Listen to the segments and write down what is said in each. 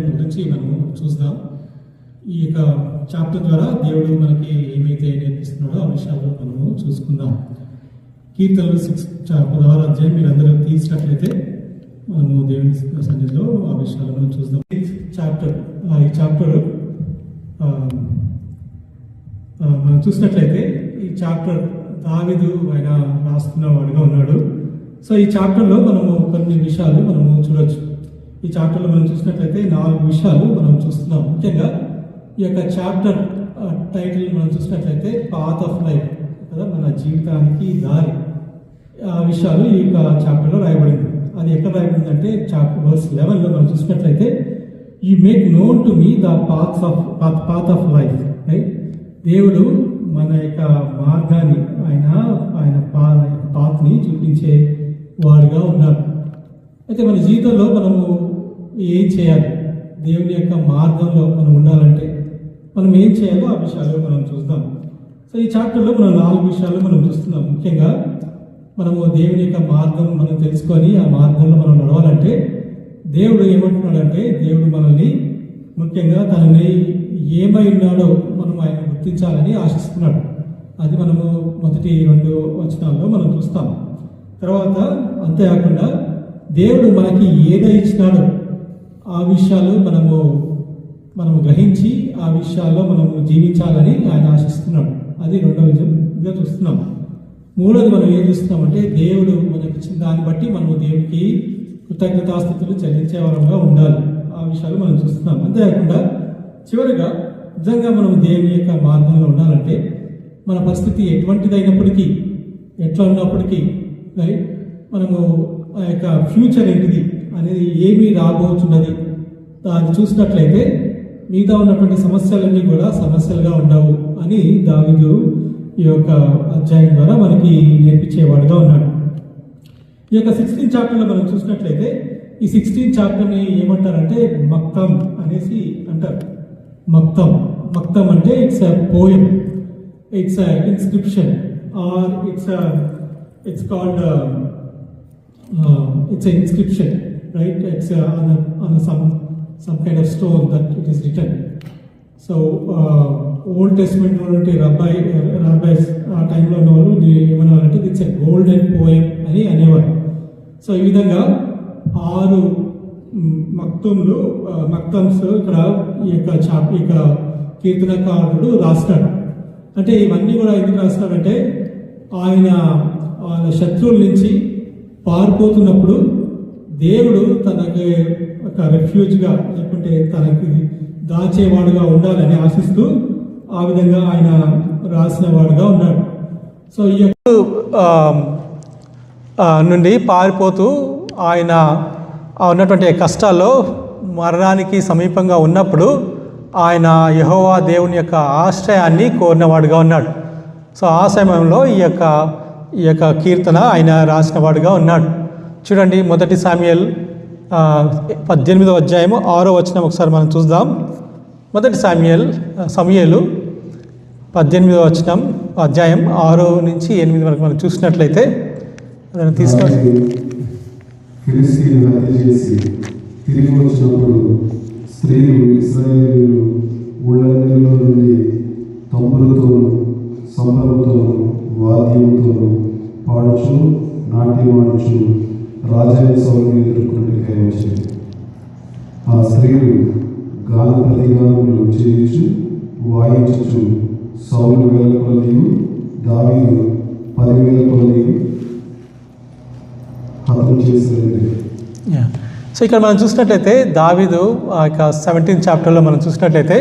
గురించి మనము చూద్దాం. ఈ యొక్క చాప్టర్ ద్వారా దేవుడు మనకి ఏమైతే నేర్పిస్తున్నాడో ఆ విషయాల్లో మనము చూసుకుందాం. కీర్తనలు 16వ అధ్యాయం మీరు అందరూ తీసినట్లయితే మనము దేవుని సన్నిధిలో ఆ విషయాలు మనం చూద్దాం. ఈ చాప్టర్ మనం చూసినట్లయితే ఈ చాప్టర్ దావీదు ఆయన రాస్తున్న వాడుగా ఉన్నాడు. సో ఈ చాప్టర్లో మనము కొన్ని విషయాలు మనము చూడొచ్చు. ఈ చాప్టర్లో మనం చూసినట్లయితే 4 విషయాలు మనం చూస్తున్నాం. ముఖ్యంగా ఈ యొక్క చాప్టర్ టైటిల్ మనం చూసినట్లయితే పాత్ ఆఫ్ లైఫ్ కదా, మన జీవితానికి దారి. ఆ విషయాలు ఈ యొక్క చాప్టర్లో రాయబడింది. అది ఎక్కడ రాయబడిందంటే చాప్టర్ వర్స్ 11లో మనం చూసినట్లయితే you make known to me the path of life. Right, దేవుడు మన యొక్క మార్గాన్ని ఆయన పాత్ని చూపించే వాడుగా ఉన్నారు. అయితే మన జీవితంలో మనము ఏం చేయాలి, దేవుని యొక్క మార్గంలో మనం ఉండాలంటే మనం ఏం చేయాలో ఆ విషయాలు మనం చూద్దాం. సో ఈ చాప్టర్లో మనం 4 విషయాలు మనం చూస్తున్నాం. ముఖ్యంగా మనము దేవుని యొక్క మార్గం మనం తెలుసుకొని ఆ మార్గంలో మనం నడవాలంటే దేవుడు ఏమంటున్నాడంటే, దేవుడు మనల్ని ముఖ్యంగా తనని ఏమై ఉన్నాడో మనం ఆయన గుర్తించాలని ఆశిస్తున్నాడు. అది మనము మొదటి 2 వచనాల్లో మనం చూస్తాం. తర్వాత అంతేకాకుండా దేవుడు మనకి ఏదై ఇచ్చినాడో ఆ విషయాలు మనము గ్రహించి ఆ విషయాల్లో మనము జీవించాలని ఆయన ఆశిస్తున్నాడు. అది 2వ విషయంగా చూస్తున్నాం. 3వది మనం ఏం చూస్తున్నామంటే దేవుడు మనకి ఇచ్చిన దాన్ని బట్టి మనము దేవునికి కృతజ్ఞతాస్తుతులు చెల్లించే వారంగా ఉండాలి. ఆ విషయాలు మనం చూస్తున్నాం. అంతేకాకుండా చివరిగా నిజంగా మనం దేవుని యొక్క మార్గంలో ఉండాలంటే మన పరిస్థితి ఎటువంటిదైనప్పటికీ ఎట్లా ఉన్నప్పటికీ రైట్, మనము ఆ యొక్క ఫ్యూచర్ ఏంటిది అనేది ఏమీ రాబోతున్నది అది చూసినట్లయితే మిగతా ఉన్నటువంటి సమస్యలన్నీ కూడా సమస్యలుగా ఉండవు అని దావీదు ఈ యొక్క అధ్యాయం ద్వారా మనకి నేర్పించేవాడుగా ఉన్నాడు. ఈ యొక్క 16 చాప్టర్లో మనం చూసినట్లయితే ఈ 16 చాప్టర్ని ఏమంటారంటే మక్తం అనేసి అంటారు. మక్తం అంటే it's a poem, it's a inscription or it's called it's an inscription, right? It's on some kind of stone that it is written. So Old Testament ఉన్నటువంటి rabbis ఆ టైంలో ఉన్న వాళ్ళు ఏమన్నారంటే ఇట్స్ ఎ గోల్డెన్ పోయం అని అనేవారు. So ఈ విధంగా 6 మక్తమ్స్ ఇక్కడ ఈ యొక్క కీర్తనకారుడు రాస్తాడు. అంటే ఇవన్నీ కూడా ఎందుకు రాస్తాడంటే ఆయన వాళ్ళ శత్రువుల నుంచి పారిపోతున్నప్పుడు దేవుడు తనకి ఒక రెఫ్యూజ్గా లేకుంటే తనకి దాచేవాడుగా ఉండాలని ఆశిస్తూ ఆ విధంగా ఆయన రాసిన వాడుగా ఉన్నాడు. సో ఈ నుండి పారిపోతూ ఆయన ఉన్నటువంటి కష్టాల్లో మరణానికి సమీపంగా ఉన్నప్పుడు ఆయన యెహోవా దేవుని యొక్క ఆశ్రయాన్ని కోరినవాడుగా ఉన్నాడు. సో ఆ సమయంలో ఈ యొక్క కీర్తన ఆయన రాసిన వాడుగా ఉన్నాడు. చూడండి, 1 సామ్యుయేల్ 18వ అధ్యాయము 6వ వచనం ఒకసారి మనం చూద్దాం. 1 సమూయేలు 18వ అధ్యాయం 6 నుంచి 8 వరకు మనం చూసినట్లయితే దాన్ని తీసుకొని ఫిలిష్తీయులను హత్య చేసి తిరిగి వచ్చినప్పుడు స్త్రీలు ఇశ్రాయేలీయులు ఊళ్ళన్నిలో నుండి తమ్ములతోనూ సంబరంతోనూ వాద్యముతోనూ పాడుచు నాట్యమాడుచు రాజైన సౌలుని ఎదుర్కొన్నట్టుగా వచ్చింది. ఆ స్త్రీలు గాన ప్రతిగానములు చేయించు వాయించుచు సౌలు 1000 కొలదియు దావీదు 10,000 కొలదియు హతం చేశారు. సో ఇక్కడ మనం చూసినట్లయితే దావీదు ఆ యొక్క 17th చాప్టర్లో మనం చూసినట్లయితే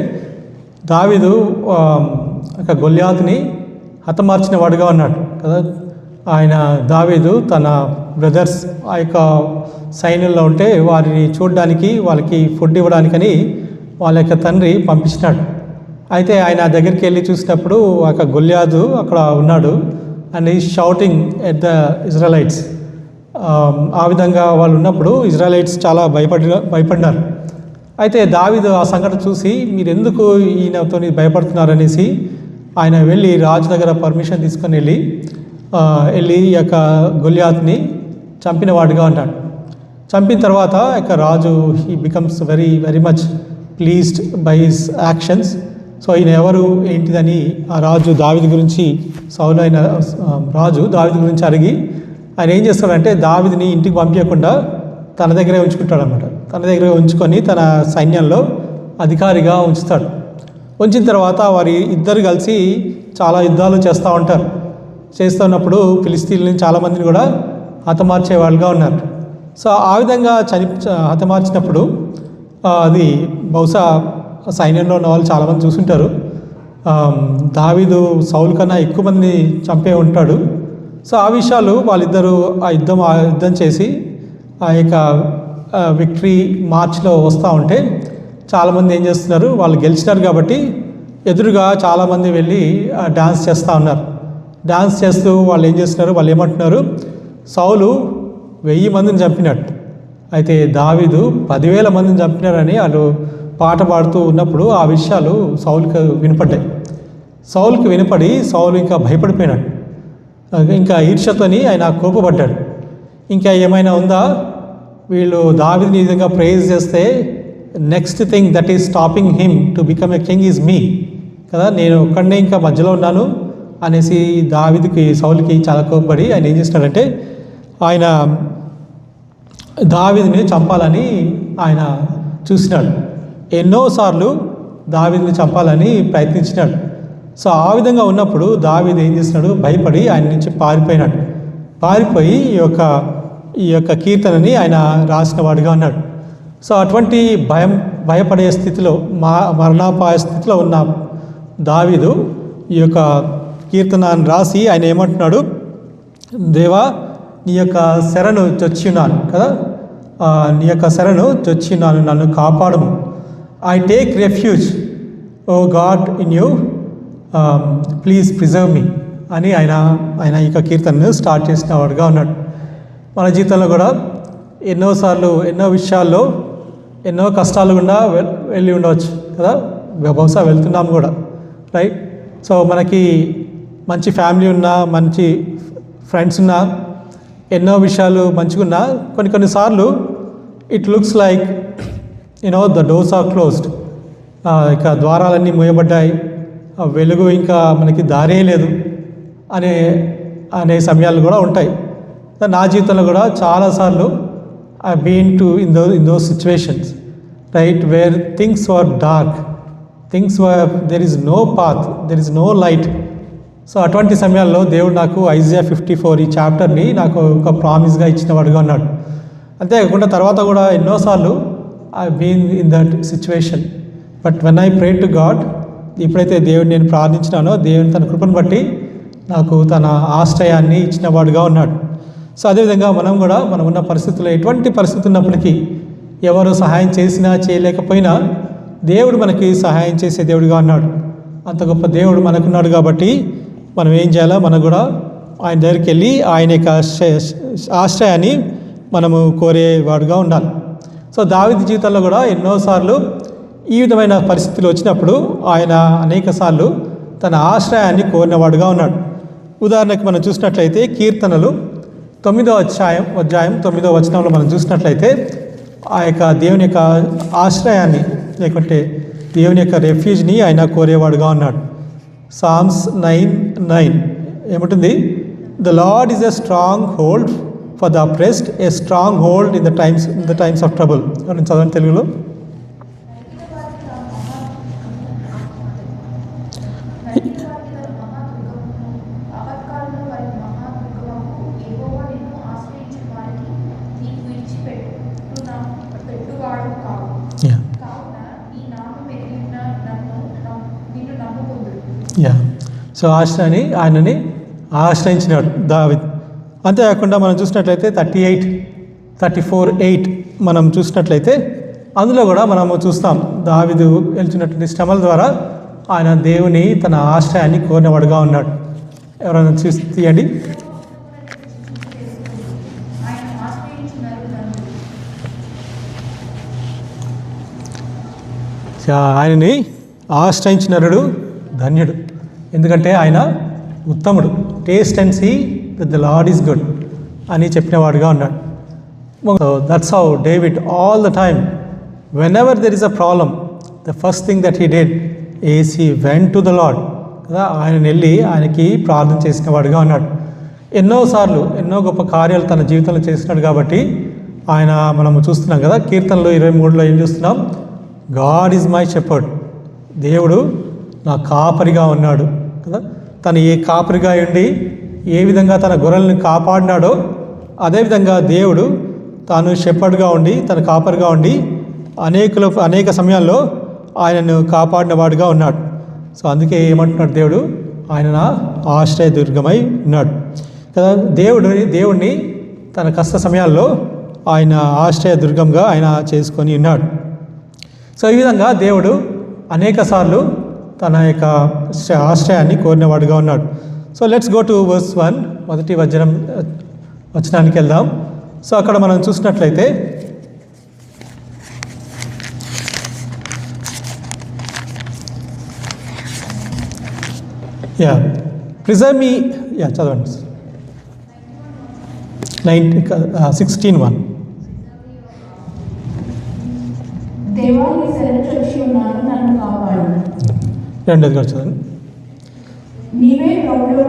దావీదు ఒక గొల్యాతుని హతమార్చిన వాడుగా ఉన్నాడు కదా. దావీదు తన బ్రదర్స్ ఆ యొక్క సైన్యంలో ఉంటే వారిని చూడడానికి వాళ్ళకి ఫుడ్ ఇవ్వడానికని వాళ్ళ యొక్క తండ్రి పంపించినాడు. అయితే ఆయన దగ్గరికి వెళ్ళి చూసినప్పుడు ఆ యొక్క గొల్యాదు అక్కడ ఉన్నాడు అండ్ ఈ షౌటింగ్ ఎట్ ద ఇజ్రాయలైట్స్. ఆ విధంగా వాళ్ళు ఉన్నప్పుడు ఇజ్రాయలైట్స్ చాలా భయపడినారు. అయితే దావీదు ఆ సంఘటన చూసి మీరు ఎందుకు ఈయనతో భయపడుతున్నారు అనేసి ఆయన వెళ్ళి రాజు దగ్గర పర్మిషన్ తీసుకొని వెళ్ళి ఈ యొక్క గొల్యాతుని చంపిన వాడుగా ఉంటాడు. చంపిన తర్వాత ఇక రాజు he becomes very very much pleased by his actions. So ఈయన ఎవరు ఏంటిదని ఆ రాజు దావీదు గురించి, సౌలు అయిన రాజు దావీదు గురించి అడిగి ఆయన ఏం చేస్తాడంటే దావీదుని ఇంటికి పంపించకుండా తన దగ్గరే ఉంచుకుంటాడు అనమాట. తన దగ్గరే ఉంచుకొని తన సైన్యంలో అధికారిగా ఉంచుతాడు. ఉంచిన తర్వాత వారి ఇద్దరు కలిసి చాలా యుద్ధాలు చేస్తూ ఉంటారు. చేస్తున్నప్పుడు ఫిలిస్తీన్లని చాలామందిని కూడా హతమార్చే వాళ్ళుగా ఉన్నారు. సో ఆ విధంగా హతమార్చినప్పుడు అది బహుశా సైన్యంలో ఉన్న వాళ్ళు చాలామంది చూసుంటారు. దావీదు సౌలు కన్నా ఎక్కువ మందిని చంపే ఉంటాడు. సో ఆ విషయాలు వాళ్ళిద్దరూ ఆ యుద్ధం చేసి ఆ యొక్క విక్టరీ మార్చ్లో వస్తూ ఉంటే చాలామంది ఏం చేస్తున్నారు, వాళ్ళు గెలిచినారు కాబట్టి ఎదురుగా చాలామంది వెళ్ళి డాన్స్ చేస్తూ ఉన్నారు. డాన్స్ చేస్తూ వాళ్ళు ఏం చేస్తున్నారు, వాళ్ళు ఏమంటున్నారు, సౌలు 1000 మందిని చంపినట్టు, అయితే దావీదు 10,000 మందిని చంపినారని వాళ్ళు పాట పాడుతూ ఉన్నప్పుడు ఆ విషయాలు సౌలుకి వినపడ్డాయి. సౌలుకి వినపడి సౌలు ఇంకా భయపడిపోయినాడు. ఇంకా ఈర్ష్యతోని ఆయన కోపపడ్డాడు. ఇంకా ఏమైనా ఉందా, వీళ్ళు దావీదుని ఈ విధంగా ప్రేజ్ చేస్తే next thing that is stopping him to become a king is me కదా, నేను ఒక్కడనే ఇంకా మధ్యలో ఉన్నాను అనేసి దావీదుకి సౌలుకి చాలా కోపపడి ఆయన ఏం చేస్తున్నాడంటే ఆయన దావీదుని చంపాలని ఆయన చూసినాడు. ఎన్నోసార్లు దావీదుని చంపాలని ప్రయత్నించినాడు. సో ఆ విధంగా ఉన్నప్పుడు దావీదు ఏం చేస్తున్నాడు, భయపడి ఆయన నుంచి పారిపోయినాడు. పారిపోయి ఈ యొక్క కీర్తనని ఆయన రాసిన వాడిగా ఉన్నాడు. సో అటువంటి భయపడే స్థితిలో, మరణాపాయ స్థితిలో ఉన్న దావీదు ఈ యొక్క కీర్తనని రాసి ఆయన ఏమంటున్నాడు, దేవా నీ యొక్క శరణు చొచ్చిన్నాను కదా, నీ యొక్క శరణు చొచ్చిన్నాను, నన్ను కాపాడుము. I take refuge O God in you, please preserve me అని ఆయన ఈ యొక్క కీర్తనను స్టార్ట్ చేసిన వాడుగా ఉన్నాడు. మన జీవితంలో కూడా ఎన్నోసార్లు ఎన్నో విషయాల్లో ఎన్నో కష్టాలు గుండా వెళ్ళి ఉండవచ్చు కదా, బహుశా వెళ్తున్నాం కూడా, రైట్. సో మనకి మంచి ఫ్యామిలీ ఉన్నా, మంచి ఫ్రెండ్స్ ఉన్నా, ఎన్నో విషయాలు మంచిగున్నా కొన్నిసార్లు it looks like the doors are closed, ఇక ద్వారాలన్నీ మూయబడ్డాయి, వెలుగు ఇంకా మనకి దారే లేదు అనే సమయాలు కూడా ఉంటాయి. నా జీవితంలో కూడా చాలాసార్లు I been to in those situations, right, where things were dark, there is no path, there is no light. So అటువంటి సమయాల్లో దేవుడు నాకు ఐజియా 54 ఈ చాప్టర్ని నాకు ఒక ప్రామిస్గా ఇచ్చిన వాడుగా ఉన్నాడు. అంతేకాకుండా తర్వాత కూడా ఎన్నోసార్లు I been in that situation. But when I pray to God, ఎప్పుడైతే దేవుడిని నేను ప్రార్థించినానో దేవుని తన కృపను బట్టి నాకు తన ఆశ్రయాన్ని ఇచ్చిన వాడుగా ఉన్నాడు. సో అదేవిధంగా మనం కూడా మనం ఉన్న పరిస్థితుల్లో, ఎటువంటి పరిస్థితి ఉన్నప్పటికీ, ఎవరు సహాయం చేసినా చేయలేకపోయినా దేవుడు మనకి సహాయం చేసే దేవుడిగా ఉన్నాడు. అంత గొప్ప దేవుడు మనకున్నాడు కాబట్టి మనం ఏం చేయాలో, మనం కూడా ఆయన దగ్గరికి వెళ్ళి ఆయన యొక్క ఆశ్రయాన్ని మనము కోరేవాడుగా ఉండాలి. సో దావీదు జీవితంలో కూడా ఎన్నోసార్లు ఈ విధమైన పరిస్థితులు వచ్చినప్పుడు ఆయన అనేకసార్లు తన ఆశ్రయాన్ని కోరినవాడుగా ఉన్నాడు. ఉదాహరణకు మనం చూసినట్లయితే కీర్తనలు 9వ అధ్యాయం 9వ వచనంలో మనం చూసినట్లయితే ఆ యొక్క దేవుని యొక్క ఆశ్రయాన్ని, లేకుంటే దేవుని యొక్క రెఫ్యూజ్ని ఆయన కోరేవాడుగా ఉన్నాడు. సామ్స్ 9:9 ఏముంటుంది, the Lord is a strong hold for the oppressed, a strong hold in the times of trouble. నేను చదవండి తెలుగులో. సో ఆయనని ఆశ్రయించినాడు దావీదు. అంతేకాకుండా మనం చూసినట్లయితే 34:8 మనం చూసినట్లయితే అందులో కూడా మనము చూస్తాం, దావీదు వెళ్తున్నటువంటి శ్రమల ద్వారా ఆయన దేవుని తన ఆశ్రయాన్ని కోరినవాడుగా ఉన్నాడు. ఎవరైనా చూసి తీయండి. ఆయనని ఆశ్రయించినరుడు ధన్యుడు, ఎందుకంటే ఆయన ఉత్తముడు. Taste and see that the Lord is good అని చెప్పినవాడుగా ఉన్నాడు. So that's how David, all the time, whenever there is a problem, the first thing that he did is he went to the Lord. కదా, ఆయన వెళ్ళి ఆయనకి ప్రార్థన చేసిన వాడిగా ఉన్నాడు. ఎన్నోసార్లు ఎన్నో గొప్ప కార్యాలు తన జీవితంలో చేసినాడు కాబట్టి ఆయన మనము చూస్తున్నాం కదా, కీర్తనలు 23లో ఏం చూస్తున్నాం? గాడ్ ఈజ్ మై షెపర్డ్, దేవుడు నా కాపరిగా ఉన్నాడు కదా. తను ఏ కాపరిగా ఉండి ఏ విధంగా తన గొర్రెల్ని కాపాడినాడో అదేవిధంగా దేవుడు తాను షెపర్డ్గా ఉండి తన కాపరిగా ఉండి అనేక సమయాల్లో ఆయనను కాపాడిన వాడుగా ఉన్నాడు. సో అందుకే ఏమంటున్నాడు దేవుడు? ఆయన నా ఆశ్రయ దుర్గమై ఉన్నాడు కదా. దేవుడిని తన కష్ట సమయాల్లో ఆయన ఆశ్రయ దుర్గంగా ఆయన చేసుకొని ఉన్నాడు. సో ఈ విధంగా దేవుడు అనేక సార్లు తన యొక్క ఆశ్రయాన్ని కోరినవాడుగా ఉన్నాడు. So let's go to verse 1, మొదటి వచనానికి వెళ్దాం. సో అక్కడ మనం చూసినట్లయితే ప్రిజర్వ్ మీ చదవండి 16:1. దేవా నీ శరణు చొచ్చి ఉన్నాను, నన్ను కాపాడు. రెండోది కూడా చదవండి. నీవే ప్రభువు,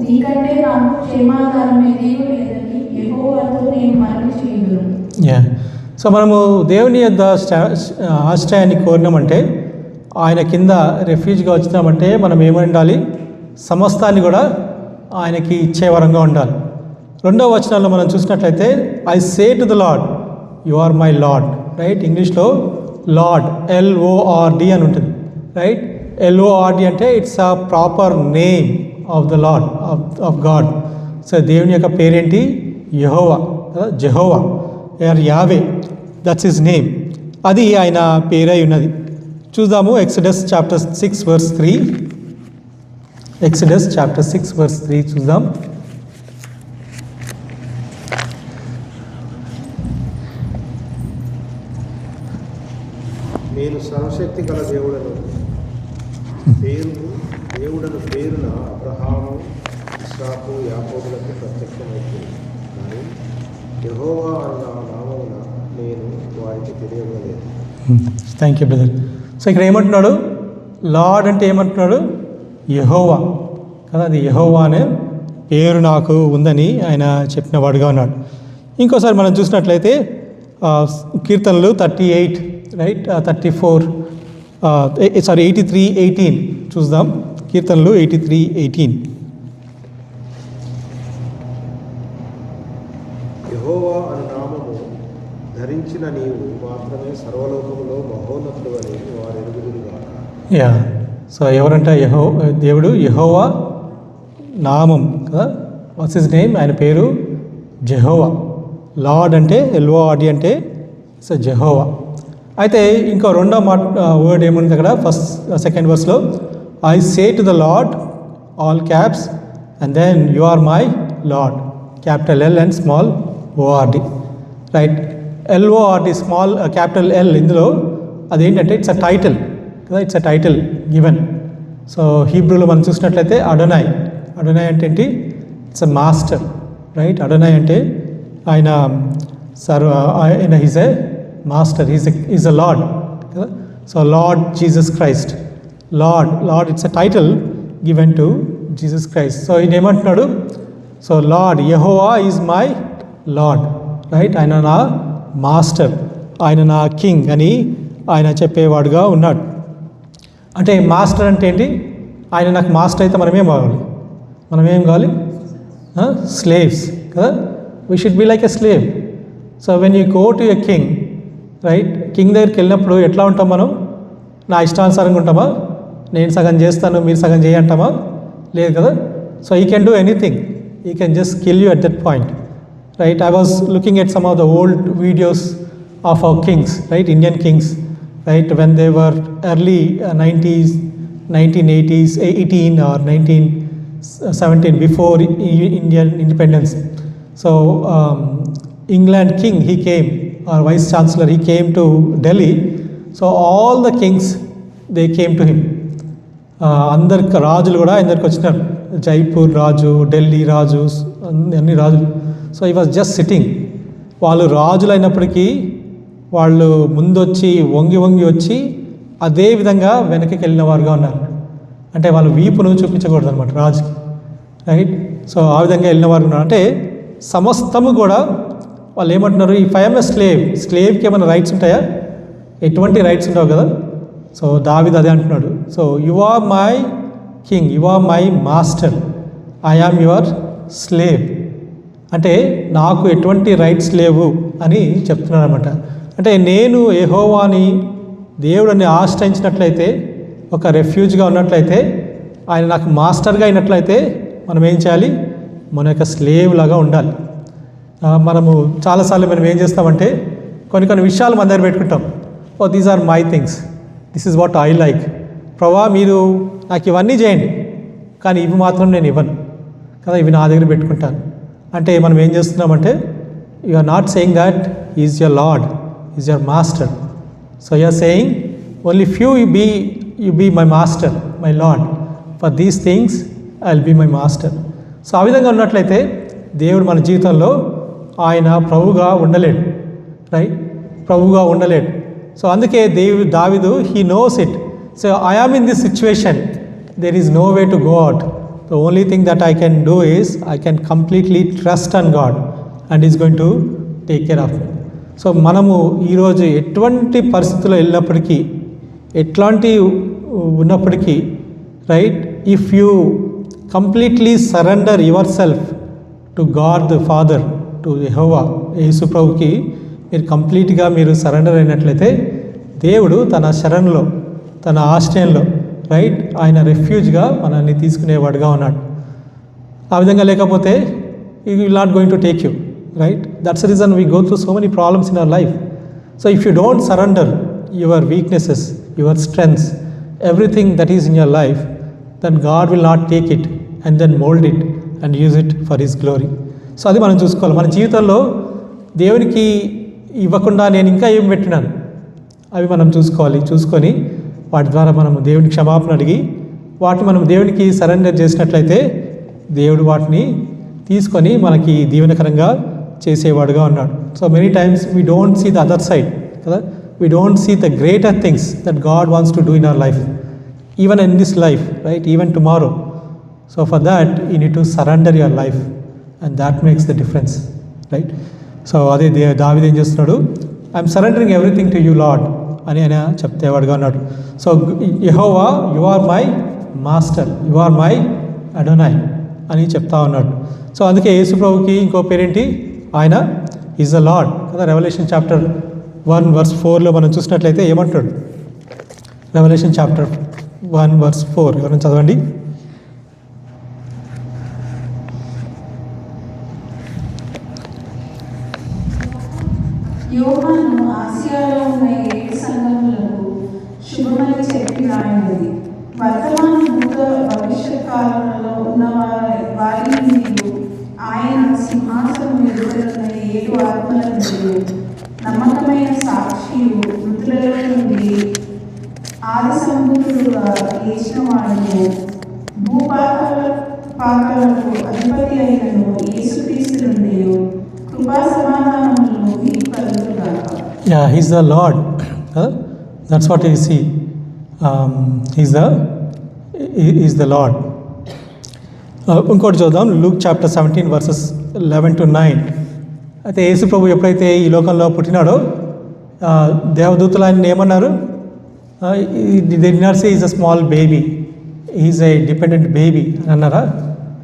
నీకంటే నాకు క్షేమాధారం ఏదీ లేదని యెహోవాతో నేను మనవి చేయుదును. సో మనము దేవుని యొద్ద ఆశ్రయాన్ని కోరినామంటే, ఆయన కింద రెఫ్యూజ్గా వచ్చినామంటే మనం ఏమై ఉండాలి? సమస్తాన్ని కూడా ఆయనకి ఇచ్చే వరంగా ఉండాలి. రెండవ వచనాల్లో మనం చూసినట్లయితే I say to the Lord you are my Lord, right? ఇంగ్లీష్లో లార్డ్ LORD అని ఉంటుంది, రైట్? LORD అంటే it's a proper name of the Lord of God. So దేవుని యొక్క పేరేంటి? యెహోవా కదా, Jehovah or Yahweh, that's his name. అది ఆయన పేరై ఉన్నది. చూద్దాము Exodus chapter 6 verse 3. Exodus chapter 6 verse 3 చూద్దాం. నేను సర్వశక్తి గల దేవుడను పేరున అబ్రహాము, ఇస్సాకు, యాకోబులకు ప్రత్యక్షమైంది. కానీ యెహోవా అన్న నామమున నేను వారికి తెలియలేదు. Thank you brother. సో ఇక్కడ ఏమంటున్నాడు? లార్డ్ అంటే ఏమంటున్నాడు? యెహోవా కదా, అది యెహోవా అనే పేరు నాకు ఉందని ఆయన చెప్పిన వాడుగా ఉన్నాడు. ఇంకోసారి మనం చూసినట్లయితే కీర్తనలు 38, రైట్, 83:18 చూద్దాం. కీర్తనలు 83:18. యెహోవా అను నామము ధరించిన నీవు మాత్రమే సర్వలోకములో మహోన్నతుడు అని వారు ఎరుగుదురుగాక. సో ఎవరంటే దేవుడు యెహోవా నామం కదా, వాట్స్ హిజ్ నేమ్? ఆయన పేరు జెహోవా. లార్డ్ అంటే LORD అంటే సో జెహోవా. అయితే ఇంకో రెండో వర్డ్ ఏముంది అక్కడ? సెకండ్ వర్స్లో I say to the Lord, all caps, and then you are my Lord, capital L and small ORD, right? LORD small capital L, ఇందులో అదేంటంటే ఇట్స్ అ టైటిల్ కదా, it's a title given. So హీబ్రూలో మనం చూసినట్లయితే Adonai అంటే ఏంటి? It's a master, right? Adonai అంటే ఆయన is a master, is a lord కదా. So lord Jesus Christ, lord it's a title given to Jesus Christ. So ఈయన ఏమంటున్నాడు? So lord Jehovah is my Lord, right? ఆయన నా master, ఆయన నా king అని ఆయన చెప్పేవాడుగా ఉన్నాడు. అంటే మాస్టర్ అంటే ఏంటి? ఆయన నాకు మాస్టర్ అయితే మనమేం కావాలి? మనమేం కావాలి? స్లేవ్స్ కదా. We should be like a slave. So when you go to a king, right, king దగ్గరికి వెళ్ళినప్పుడు ఎట్లా ఉంటాం మనం? నా ఇష్టానుసారంగా ఉంటామా? నేను సగం చేస్తాను మీరు సగం చేయంటామా? లేదు కదా. So you can do anything, you can just kill you at that point, right? I was looking at some of the old videos of our Kings, right, Indian Kings, right, when they were early 90s, 1980s, 18 or 1917, before Indian independence. So England king, he came, or vice chancellor, he came to Delhi. So all the kings, they came to him. అందరికి రాజులు కూడా అందరికి వచ్చినారు. జైపూర్ రాజు, ఢిల్లీ రాజు, అన్ని రాజులు. So he was just sitting, వాళ్ళు రాజులైనప్పటికీ వాళ్ళు ముందొచ్చి వంగి వచ్చి అదే విధంగా వెనక్కి వెళ్ళిన వారుగా ఉన్నారు. అంటే వాళ్ళు వీపును చూపించకూడదు అనమాట రాజుకి, రైట్? సో ఆ విధంగా వెళ్ళిన వారు ఉన్నారు. అంటే సమస్తము కూడా వాళ్ళు ఏమంటున్నారు, ఈ ఐఎమ్ ఎ స్లేవ్కి ఏమైనా రైట్స్ ఉంటాయా? ఎటువంటి రైట్స్ ఉండవు కదా. సో దావీదు అదే అంటున్నాడు. So you are my king, you are my master, I am your slave. అంటే నాకు ఎటువంటి రైట్స్ లేవు అని చెప్తున్నాడు అనమాట. అంటే నేను యెహోవాని దేవుడిని ఆశ్రయించినట్లయితే, ఒక రెఫ్యూజ్గా ఉన్నట్లయితే, ఆయన నాకు మాస్టర్గా అయినట్లయితే మనం ఏం చేయాలి? మన యొక్క స్లేవ్ లాగా ఉండాలి. మనము చాలాసార్లు మనం ఏం చేస్తామంటే కొన్ని విషయాలు మన దగ్గర పెట్టుకుంటాం. Oh these are my things, this is what I like. ప్రభా మీరు నాకు ఇవన్నీ చేయండి, కానీ ఇవి మాత్రం నేను ఇవ్వను కదా, ఇవి నా దగ్గర పెట్టుకుంటాను. అంటే మనం ఏం చేస్తున్నామంటే you are not saying that is your Lord, is your master. So you are saying only few you be my master, my Lord, for these things I will be my master. So ఆ విధంగా ఉన్నట్లయితే దేవుడు మన జీవితంలో ఆయన ప్రభువుగా ఉండలేడు, right? ప్రభువుగా ఉండలేడు. సో అందుకే దావీదు he knows it. So I am in this situation, there is no way to go out. The only thing that I can do is I can completely trust on God and is going to take care of me. So మనము ఈరోజు ఎటువంటి పరిస్థితుల్లో వెళ్ళినప్పటికీ, ఎట్లాంటి ఉన్నప్పటికీ, right, if you completely surrender your self to God the Father, to యెహోవా, యేసు ప్రభుకి మీరు కంప్లీట్గా మీరు సరెండర్ అయినట్లయితే దేవుడు తన శరణలో, తన ఆశ్రయంలో, రైట్, ఆయన రెఫ్యూజ్గా మనల్ని తీసుకునేవాడుగా ఉన్నాడు. ఆ విధంగా లేకపోతే he will not going to take you, right? That's the reason we go through so many problems in our life. So if you don't surrender your weaknesses, your strengths, everything that is in your life, then God will not take it and then mold it and use it for his glory. So అది మనం చూసుకోవాలి. మన జీవితంలో దేవునికి ఇవ్వకుండా నేను ఇంకా ఏం పెట్టినాను అవి మనం చూసుకోవాలి. చూసుకొని వాటి ద్వారా మనం దేవునికి క్షమాపణ అడిగి వాటిని మనం దేవునికి సరెండర్ చేసినట్లయితే దేవుడు వాటిని తీసుకొని మనకి దీవెనకరంగా చేసేవాడుగా ఉన్నాడు. So many times we don't see the other side కదా, we don't see the greater things that God wants to do in our life, even in this life, right, even tomorrow. So for that you need to surrender your life and that makes the difference, right? So అదే దావీదు ఏం చేస్తున్నాడు, I'm surrendering everything to you Lord అని ఆయన చెప్తేవాడుగా ఉన్నాడు. సో యెహోవా you are my master, you are my అడోనాయ్ అని చెప్తా ఉన్నాడు. సో అందుకే యేసు ప్రభుకి ఇంకో పేరేంటి, ఆయన ఈజ్ ద లార్డ్ కదా. రెవల్యూషన్ చాప్టర్ 1:4 మనం చూసినట్లయితే ఏమంటాడు, రెవల్యూషన్ చాప్టర్ 1:4 ఎవరైనా చదవండి. యోహాను ఆసియాలో ఉన్న 7 సంఘములకు శుభమని చెప్పి రాయినది. వర్తమాన భూత భవిష్యత్ కాలంలో ఉన్న వారి మీరు ఆయన సింహాసనం ఎదురున్న 7 ఆత్మల నుండి నమ్మకమైన సాక్షియు మృతులలో నుండి ఆది సంభూతుడుగా లేచిన వాడును భూపాకలకు అధిపతి అయినను యేసుక్రీస్తు నుండి కృపా సమాధానములను మీకు కలుగుగాక. Yeah, he's the Lord. That's what you see. He's the Lord. ఇంకోటి చూద్దాం, లూక్ చాప్టర్ 17:11-9. అయితే యేసు ప్రభు ఎప్పుడైతే ఈ లోకంలో పుట్టినాడో దేవదూతలు ఆయన ఏమన్నారు, they did not say is a small baby, is a dependent baby అని అన్నారా?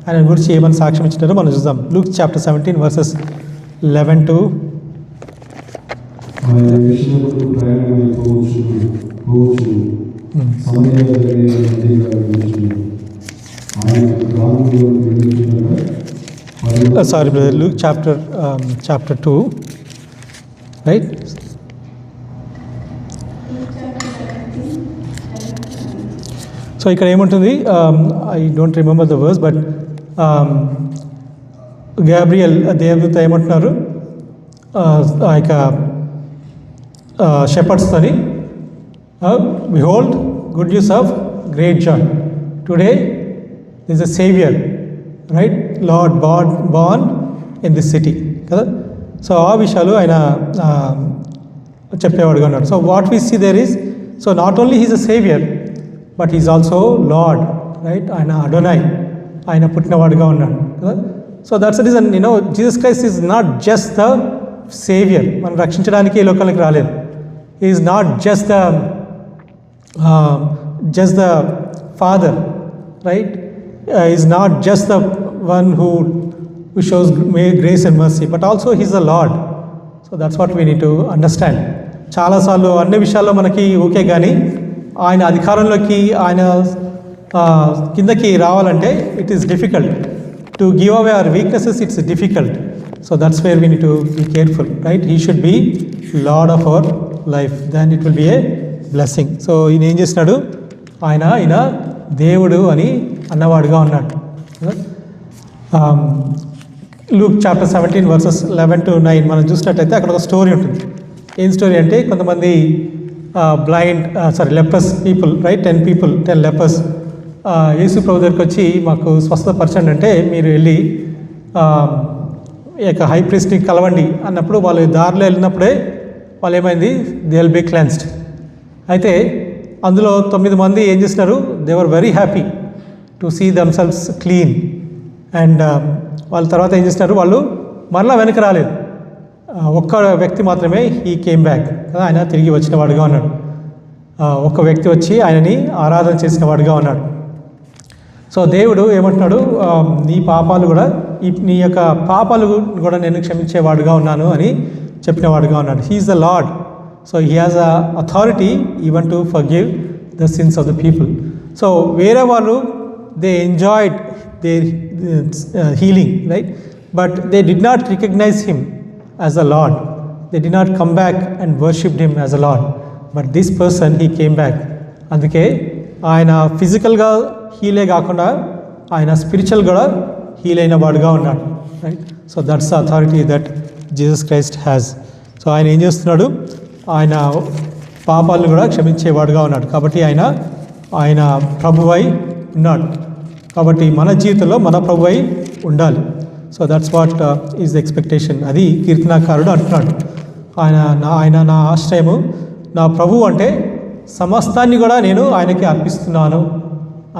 ఆయన గురించి ఏమని సాక్ష్యం ఇచ్చినారో మనం చూద్దాం. Luke chapter 17:11. ఆయన విషయములకు ప్రయాణమైపోవచ్చు సమయంలో ఆయన గ్రామంలో వెళ్ళుచుండగా sorry brother, Luke chapter 2, right? So ఇక్కడ ఏముంటుంది, I don't remember the verse, but Gabriel దేవదూత ఏమంటున్నారు, ఆ యొక్క షెపర్డ్స్తోని, behold good news of great joy, today is a saviour, right, Lord born in this city కదా. సో ఆ విషయాలు ఆయన చెప్పేవాడుగా ఉన్నాడు. So what we see there is, so not only he's a saviour but is also Lord, right? ఆయన Adonai, ఆయన పుట్టినవాడుగా ఉన్నాడు కదా. So that's the reason Jesus Christ is not just the saviour, మనం రక్షించడానికి ఈ లోకానికి రాలేదు. Is not just the father, right? Is not just the one who shows grace and mercy, but also he's the Lord. So that's what we need to understand. చాలాసార్లు అన్ని విషయాల్లో మనకి okay, కానీ ఆయన అధికారంలోకి, ఆయన కిందకి రావాలంటే it is difficult. To give away our weaknesses, it's difficult. So that's where we need to be careful, right? He should be lord of our life, then it will be a blessing. So ఈయన ఏం చేసినాడు, ఆయన దేవుడు అని అన్నవాడుగా ఉన్నాడు. Luke chapter 17 verses 11 to 9 మనం చూసినట్టయితే అక్కడ ఒక స్టోరీ ఉంటుంది. ఏం స్టోరీ అంటే, కొంతమంది లెపర్స్ పీపుల్, రైట్? 10 లెపర్స్ యేసు ప్రభు దగ్గరికి వచ్చి మాకు స్వస్థపరచండి అంటే, మీరు వెళ్ళి ఈ యొక్క హై ప్రీస్ట్ని కలవండి అన్నప్పుడు, వాళ్ళు దారిలో వెళ్ళినప్పుడే వాళ్ళు ఏమైంది, దే విల్ బీ క్లెన్స్డ్. అయితే అందులో 9 మంది ఏం చేస్తున్నారు, they were very happy to see themselves clean. And వాళ్ళ తర్వాత ఏం చేస్తున్నారు, వాళ్ళు మరలా వెనక రాలేదు. ఒక్క వ్యక్తి మాత్రమే హీ కేమ్ బ్యాక్ కదా, ఆయన తిరిగి వచ్చిన వాడుగా ఉన్నాడు. ఒక్క వ్యక్తి వచ్చి ఆయనని ఆరాధన చేసిన వాడుగా ఉన్నాడు. సో దేవుడు ఏమంటున్నాడు, నీ పాపాలు కూడా, నీ యొక్క పాపాలు కూడా నేను క్షమించేవాడుగా ఉన్నాను అని చెప్పినవాడుగా ఉన్నాడు. He is the lord. So he has a authority even to forgive the sins of the people. So వేరే వాళ్ళు they enjoyed their healing, right? But they did not recognize him as a Lord. They did not come back and worshipped him as a Lord. But this person, he came back. అందుకే ఆయన ఫిజికల్గా హీలే కాకుండా ఆయన spiritual కూడా heal అయిన వాడుగా ఉన్నాడు, right? So that's the authority that Jesus Christ has. So ఆయన ఏం చేస్తున్నాడు, ఆయన పాపాలను కూడా క్షమించేవాడుగా ఉన్నాడు. కాబట్టి ఆయన ప్రభువై ఉన్నాడు. కాబట్టి మన జీవితంలో మన ప్రభువై ఉండాలి. So that's what is the expectation. అది కీర్తనాకారుడు అంటున్నాడు. ఆయన నా ఆశ్రయము, నా ప్రభువు అంటే సమస్తాన్ని కూడా నేను ఆయనకి అర్పిస్తున్నాను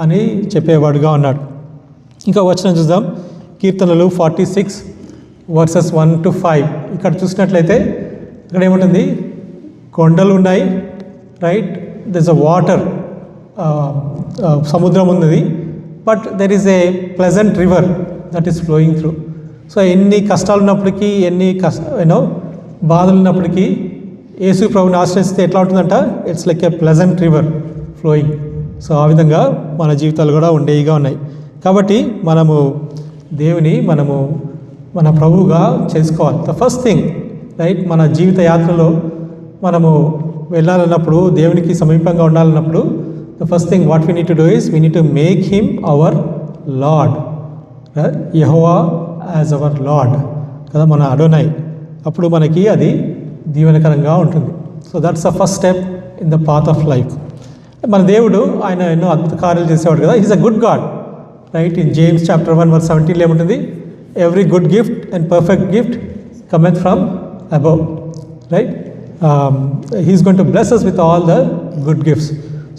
అని చెప్పేవాడుగా ఉన్నాడు. ఇంకా వచనం చూద్దాం, కీర్తనలు 46 verses 1 to 5. ఇక్కడ చూసినట్లయితే ఇక్కడ ఏముంటుంది, కొండలు ఉన్నాయి, రైట్? దిస్ అ వాటర్, సముద్రం ఉన్నది. But there is a pleasant river that is flowing through. So ఎన్ని కష్టాలు ఉన్నప్పటికీ, ఎన్ని బాధలు ఉన్నప్పటికీ యేసు ప్రభుని ఆశ్రయిస్తే ఎట్లా ఉంటుందంట, it's like a pleasant river flowing. So ఆ విధంగా మన జీవితాలు కూడా ఉండేవిగా ఉన్నాయి. కాబట్టి మనము దేవుని మన ప్రభువుగా చేసుకోవాలి. The first thing, right? మన జీవిత యాత్రలో మనము వెళ్ళాలన్నప్పుడు, దేవునికి సమీపంగా ఉండాలన్నప్పుడు, the first thing what we need to do is we need to make him our Lord, right? Yehovah as our Lord కదా, మన అడోనై. అప్పుడు మనకి అది దీవెనకరంగా ఉంటుంది. So that's the first step in the path of life. మన దేవుడు ఆయన ఎన్నో అద్భుత కార్యాలు చేసేవాడు కదా. Is a good God, right? In James chapter 1 verse 17 ఏముంటుంది, every good gift and perfect gift cometh from above, right? He is going to bless us with all the good gifts.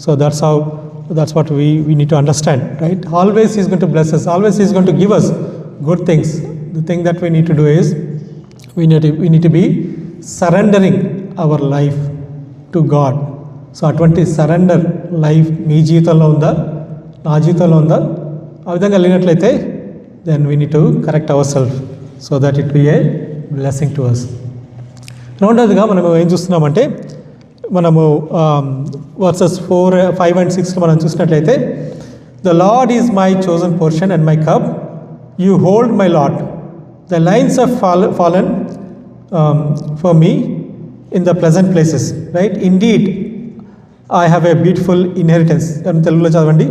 So that's what we need to understand, right? Always he's going to bless us, always he's going to give us good things. The thing that we need to do is we need to be surrendering our life to God. So అటువంటి surrender life మీ జీవితంలో ఉందా, నా జీవితంలో ఉందా? ఆ విధంగా లేనట్లయితే then we need to correct ourselves so that it be a blessing to us. రెండవదిగా మనం ఏం చూస్తున్నామంటే, మనము వర్సెస్ 4, 5 and 6 మనం చూసినట్లయితే, the Lord is my chosen portion and my cup, you hold my lot, the lines of fallen for me in the pleasant places, right? Indeed I have a beautiful inheritance. తెలుగులో చదవండి.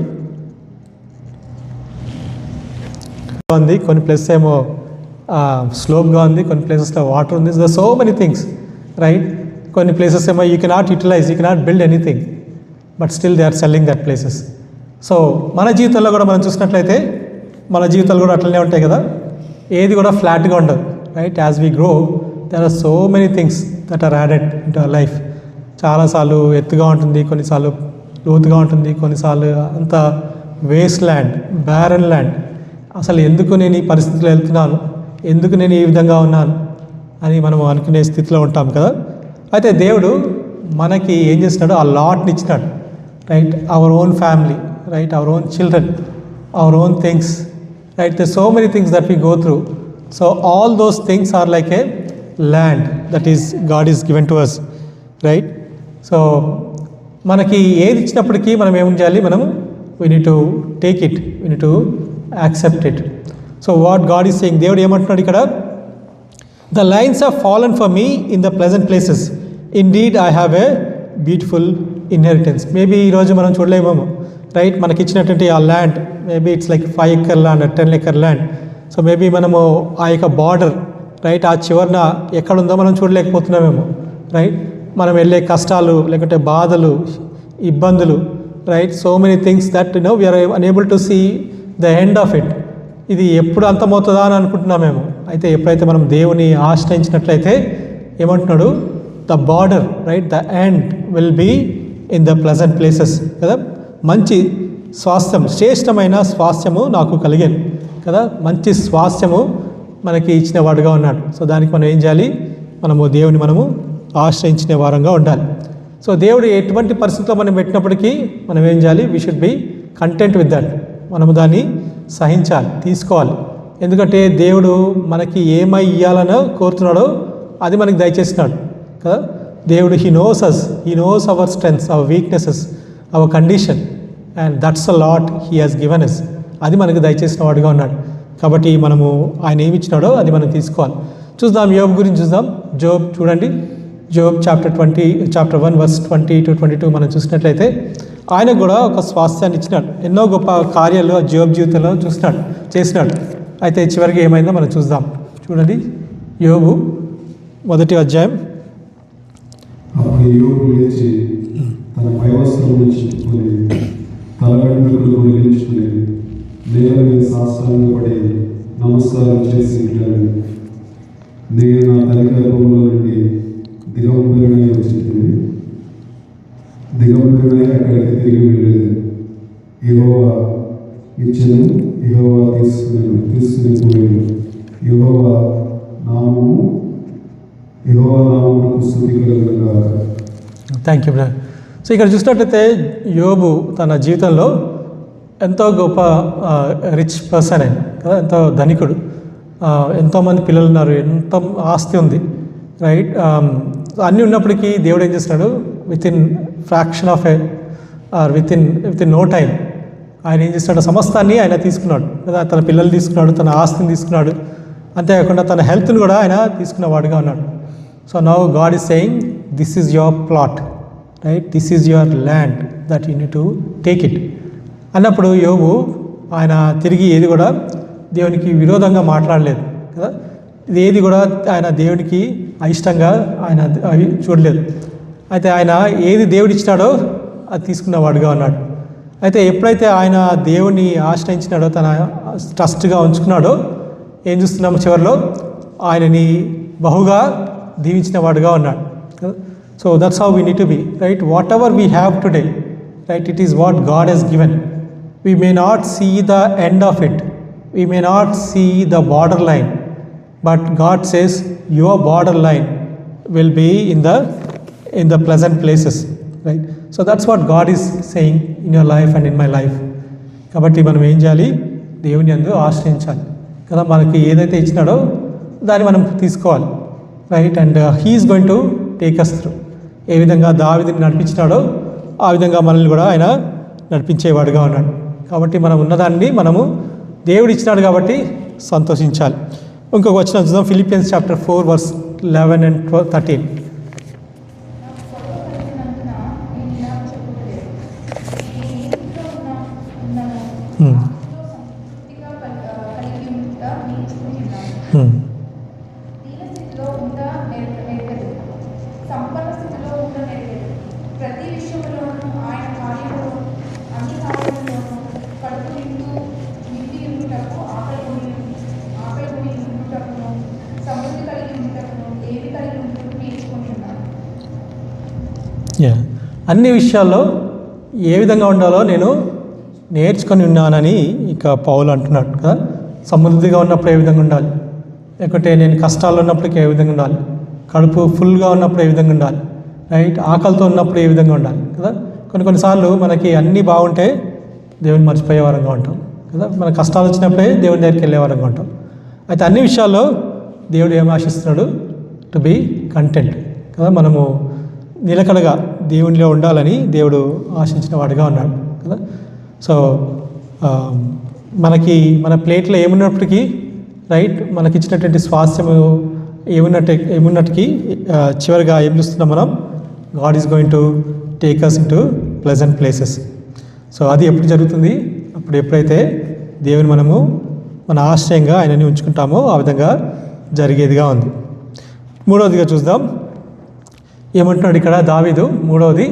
ఉంది, కొన్ని places ఏమో స్లోప్గా ఉంది, కొన్ని ప్లేసెస్లో water ఉంది. The so many things, right? కొన్ని ప్లేసెస్ ఏమో you cannot utilize, you cannot build anything, but still they are selling that places. So మన జీవితంలో కూడా మనం చూసినట్లయితే మన జీవితాలు కూడా అట్లనే ఉంటాయి కదా, ఏది కూడా ఫ్లాట్గా ఉండదు, right? As we grow there are so many things that are added into our life. చాలాసార్లు ఎత్తుగా ఉంటుంది, కొన్నిసార్లు లోతుగా ఉంటుంది, కొన్నిసార్లు అంత వేస్ట్ ల్యాండ్, బ్యారన్ ల్యాండ్. అసలు ఎందుకు నేను ఈ పరిస్థితిలో వెళ్తున్నాను, ఎందుకు నేను ఈ విధంగా ఉన్నాను అని మనం అనుకునే స్థితిలో ఉంటాం కదా. అయితే దేవుడు మనకి ఏం చేస్తున్నాడు, ఆ లాట్ని ఇచ్చినాడు, right? Our own family, right? Our own children, our own things, right? They so many things that we go through. So all those things are like a land that is God is given to us, right? So మనకి ఏది ఇచ్చినప్పటికీ మనం ఏం చేయాలి, మనము we need to take it, we need to accept it. So what God is saying, దేవుడు ఏమంటున్నాడు ఇక్కడ, the lines are fallen for me in the pleasant places, indeed I have a beautiful inheritance. Maybe ఈరోజు మనం చూడలేమేమో, right? మనకి ఇచ్చినటువంటి ఆ land maybe it's like 5 acre land, 10 acre land. So maybe మనము ఆ యొక్క బార్డర్, రైట్, ఆ చివరన ఎక్కడుందో మనం చూడలేకపోతున్నామేమో, రైట్? మనం వెళ్ళే కష్టాలు, లేకుంటే బాధలు, ఇబ్బందులు, right? So many things that we're unable to see the end of it. ఇది ఎప్పుడు అంతమవుతుందా అని అనుకుంటున్నామేమో. అయితే ఎప్పుడైతే మనం దేవుని ఆశ్రయించినట్లయితే ఏమంటున్నాడు, the border, right, the end will be in the pleasant places కదా. మంచి స్వాస్థ్యం, శ్రేష్టమైన స్వాస్థ్యము నాకు కలిగాను కదా. మంచి స్వాస్థ్యము మనకి ఇచ్చిన వాడుగా ఉన్నాడు. సో దానికి మనం ఏం చేయాలి, మనము దేవుని మనము ఆశ్రయించిన వారంగా ఉండాలి. సో దేవుడు ఎటువంటి పరిస్థితుల్లో మనం పెట్టినప్పటికీ మనం ఏం చేయాలి, we should be content with that. మనము దాన్ని సహించాలి, తీసుకోవాలి. ఎందుకంటే దేవుడు మనకి ఏమై ఇవ్వాలనో కోరుతున్నాడో అది మనకి దయచేసినాడు కదా. దేవుడు he knows us, he knows our strengths, our weaknesses, our condition, and that's a lot he has given us. అది మనకు దయచేసిన వాడుగా ఉన్నాడు. కాబట్టి మనము ఆయన ఏమి ఇచ్చినాడో అది మనం తీసుకోవాలి. చూద్దాం, యోబు గురించి చూద్దాం. జోబ్ చూడండి, జోబ్ చాప్టర్ 1 verse 20 to 22 మనం చూసినట్లయితే ఆయనకు కూడా ఒక స్వాస్థ్యాన్ని ఇచ్చినాడు. ఎన్నో గొప్ప కార్యాలు జోబ్ జీవితంలో చేసినాడు. అయితే చివరికి ఏమైందో మనం చూద్దాం. చూడండి, యోబు 1వ అధ్యాయం. అప్పుడు యోబు లేచి తన పైవస్త్రమును చింపుకొని తల వెంట్రుకలు వదిలించుకుని నేల మీద సాష్టాంగపడి నమస్కారం చేసి ఇట్లని, నేను నా తల్లి గర్భంలో నుండి దిగంబరునై వచ్చింది, దిగంబరునై అక్కడికి తిరిగి వెళ్ళలేదు. యెహోవా ఇచ్చెను, యెహోవా తీసుకుని పోయాను. యెహోవా నామమునకు స్తుతి కలుగును గాక. Thank you brother. సో ఇక్కడ చూసినట్లయితే యోబు తన జీవితంలో ఎంతో గొప్ప రిచ్ పర్సన్ ఆయన కదా, ఎంతో ధనికుడు, ఎంతోమంది పిల్లలు ఉన్నారు, ఎంత ఆస్తి ఉంది, రైట్? అన్నీ ఉన్నప్పటికీ దేవుడు ఏం చేస్తున్నాడు, within fraction of within no time ఆయన ఏం చేస్తున్నాడు, సమస్తాన్ని ఆయన తీసుకున్నాడు కదా. తన పిల్లలు తీసుకున్నాడు, తన ఆస్తిని తీసుకున్నాడు, అంతేకాకుండా తన హెల్త్ని కూడా ఆయన తీసుకున్నవాడుగా ఉన్నాడు. So now God is saying, this is your plot, right? This is your land that you need to take it అన్నప్పుడు యోబు ఆయన తిరిగి ఏది కూడా దేవునికి విరోధంగా మాట్లాడలేదు కదా. ఇది ఏది కూడా ఆయన దేవునికి అయిష్టంగా ఆయన అవి చూడలేదు. అయితే ఆయన ఏది దేవుడు ఇచ్చినాడో అది తీసుకున్నవాడుగా ఉన్నాడు. అయితే ఎప్పుడైతే ఆయన దేవుని ఆశ్రయించినాడో, తన ట్రస్ట్గా ఉంచుకున్నాడో, ఏం చూస్తున్నాము, చివరిలో ఆయనని బహుగా దీవించిన వాడుగా ఉన్నాడు. So that's how we need to be, right? Whatever we have today, right, it is what God he's given. We may not see the end of it, we may not see the border line, but God says your border line will be in the pleasant places, right? So that's what God is saying in your life and in my life. కాబట్టి మనం ఏం చేయాలి, దేవుని యందు ఆశ్రయించాలి కదా. మనకి ఏదైతే ఇచ్చినాడో దాన్ని మనం తీసుకోవాలి, right? And he's going to take us through. ఏ విధంగా దావీదుని నడిపించినాడో ఆ విధంగా మనల్ని కూడా ఆయన నడిపించేవాడుగా ఉన్నాడు. కాబట్టి మనం ఉన్నదాన్ని మనము దేవుడు ఇచ్చినాడు కాబట్టి సంతోషించాలి. ఇంకొక వచనం చూద్దాం, ఫిలిపియన్స్ చాప్టర్ 4 verse 11 and 13. సంపన్న స్థితిలో ఉండలేదు. ప్రతి విషయంలోనూ ఆయన కార్యంలో అన్ని కార్యంలోనూ కడుపు నిండి ఉండుటకు, ఆకలి ఉండుటకును, సమృద్ధి కలిగి ఉండుటకును, ఏవి అన్ని విషయాల్లో ఏ విధంగా ఉండాలో నేను నేర్చుకొని ఉన్నానని ఇక పౌలు అంటున్నాడు కదా. సమృద్ధిగా ఉన్నప్పుడు ఏ విధంగా ఉండాలి, లేకపోతే నేను కష్టాలు ఉన్నప్పటికీ ఏ విధంగా ఉండాలి, కడుపు ఫుల్గా ఉన్నప్పుడు ఏ విధంగా ఉండాలి, రైట్, ఆకలితో ఉన్నప్పుడు ఏ విధంగా ఉండాలి కదా. కొన్నిసార్లు మనకి అన్నీ బాగుంటే దేవుని మర్చిపోయే వారంగా ఉంటాం కదా. మన కష్టాలు వచ్చినప్పుడే దేవుని దగ్గరికి వెళ్ళే వారంగా ఉంటాం. అయితే అన్ని విషయాల్లో దేవుడు ఏం ఆశిస్తున్నాడు? టు బీ కంటెంట్ కదా. మనము నిలకడగా దేవునిలో ఉండాలని దేవుడు ఆశించిన వాడిగా ఉన్నాడు కదా. సో మనకి మన ప్లేట్లో ఏమున్నప్పటికీ రైట్, మనకి ఇచ్చినటువంటి స్వాస్థ్యము ఏమున్నట్టుకి చివరిగా ఏం చూస్తున్నాం మనం? God is going to take us into pleasant places. So అది ఎప్పుడు జరుగుతుంది? అప్పుడు ఎప్పుడైతే దేవుని మనము మన ఆశ్రయంగా ఆయనని ఉంచుకుంటామో ఆ విధంగా జరిగేదిగా ఉంది. మూడవదిగా చూద్దాం, ఏమంటున్నాడు ఇక్కడ దావీదు. మూడవది,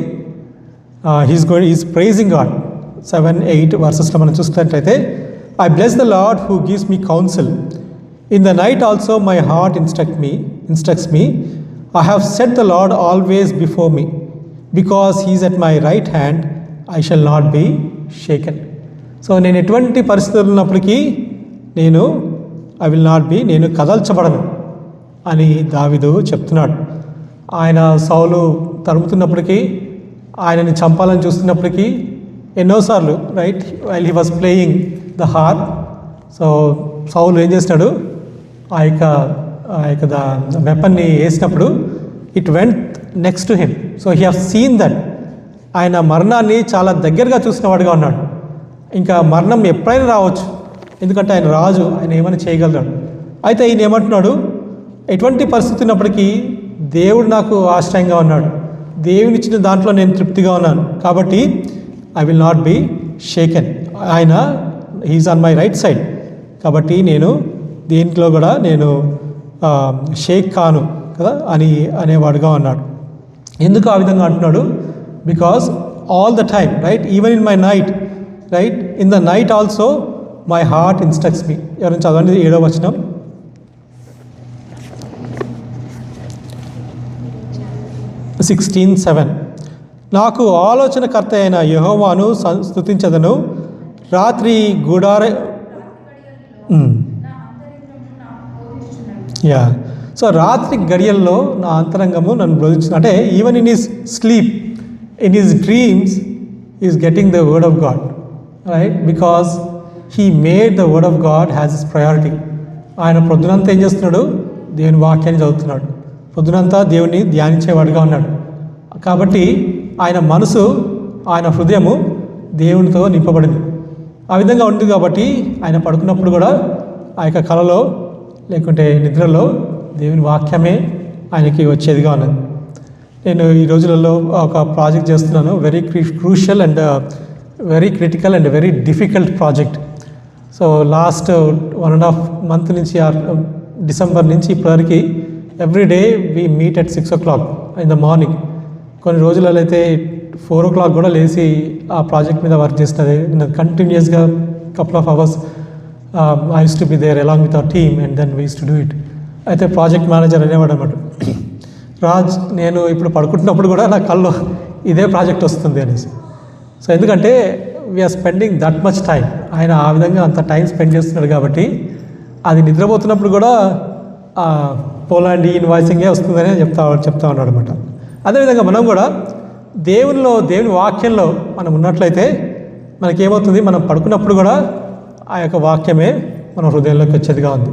ఈజ్ ప్రైజింగ్ గాడ్. 7-8 వర్సెస్లో మనం చూసినట్లయితే, I bless the Lord who gives me counsel. In the night also my heart instructs me. I have set the Lord always before me. Because he is at my right hand I shall not be shaken. So నేను ఎటువంటి పరిస్థితులు ఉన్నప్పటికీ నేను కదల్చబడను అని దావీదు చెప్తున్నాడు. ఆయన సౌలు తరుముతున్నప్పటికీ, ఆయనని చంపాలని చూస్తున్నప్పటికీ ఎన్నోసార్లు right, while he was playing the harp. So సౌలు ఏం చేస్తాడు? ఆ యొక్క వెపన్ని వేసినప్పుడు it went next to him. So he have seen that. ఆయన మరణాన్ని చాలా దగ్గరగా చూసిన వాడుగా ఉన్నాడు. ఇంకా మరణం ఎప్పుడైనా రావచ్చు, ఎందుకంటే ఆయన రాజు, ఆయన ఏమైనా చేయగలడు. అయితే ఈయన ఏమంటున్నాడు? ఎటువంటి పరిస్థితి ఉన్నప్పటికీ దేవుడు నాకు ఆశ్రయంగా ఉన్నాడు, దేవుని ఇచ్చిన దాంట్లో నేను తృప్తిగా ఉన్నాను, కాబట్టి I will not be shaken. ఆయన he's on my right side, కాబట్టి నేను దీంట్లో కూడా నేను షేక్ కాను కదా అనేవాడుగా ఉన్నాడు. ఎందుకు ఆ విధంగా అంటున్నాడు? Because all the time right, even in my night right, in the night also my heart instructs me. ఎవరైనా చదవండి 7వ వచనం. 16:7 నాకు ఆలోచనకర్త అయిన యెహోవాను స్తుతించదను. రాత్రి గుడార సో రాత్రి గడియల్లో నా అంతరంగము నన్ను బోధించింది. అంటే even in his sleep, in his dreams is getting the word of God right, because he made the word of God has is priority. ఆయన పొద్దునంతా ఏం చేస్తున్నాడు? దేవుని వాక్యాన్ని చదువుతున్నాడు, పొద్దునంతా దేవుని ధ్యానించేవాడుగా ఉన్నాడు. కాబట్టి ఆయన మనసు, ఆయన హృదయము దేవునితో నింపబడింది. ఆ విధంగా ఉంది కాబట్టి ఆయన పడుకున్నప్పుడు కూడా ఆ యొక్క కలలో లేకుంటే నిద్రలో దేవుని వాక్యమే ఆయనకి వచ్చేదిగా ఉన్నది. నేను ఈ రోజులలో ఒక ప్రాజెక్ట్ చేస్తున్నాను, very crucial and very critical and very difficult project. So last 1.5 month నుంచి డిసెంబర్ నుంచి ఇప్పటివరకు every day we meet at 6 o'clock in the morning. కొన్ని రోజులలో అయితే 4 o'clock కూడా లేచి ఆ ప్రాజెక్ట్ మీద వర్క్ చేస్తుంది. కంటిన్యూస్గా couple of hours I used to be there along with our team and then we used to do it. అయితే ప్రాజెక్ట్ మేనేజర్ అనేవాడు అనమాట, రాజ్ నేను ఇప్పుడు పడుకుంటున్నప్పుడు కూడా నా కల్లో ఇదే ప్రాజెక్ట్ వస్తుంది అనేసి. సో ఎందుకంటే we're spending that much time, ఆయన ఆ విధంగా అంత టైం స్పెండ్ చేస్తున్నాడు కాబట్టి అది నిద్రపోతున్నప్పుడు కూడా పోలాండ్ ఇన్వాయిసింగే వస్తుందని చెప్తా ఉన్నాడు అనమాట. అదేవిధంగా మనం కూడా దేవుని వాక్యంలో మనం ఉన్నట్లయితే మనకేమవుతుంది? మనం పడుకున్నప్పుడు కూడా ఆ యొక్క వాక్యమే మన హృదయంలోకి వచ్చేదిగా ఉంది.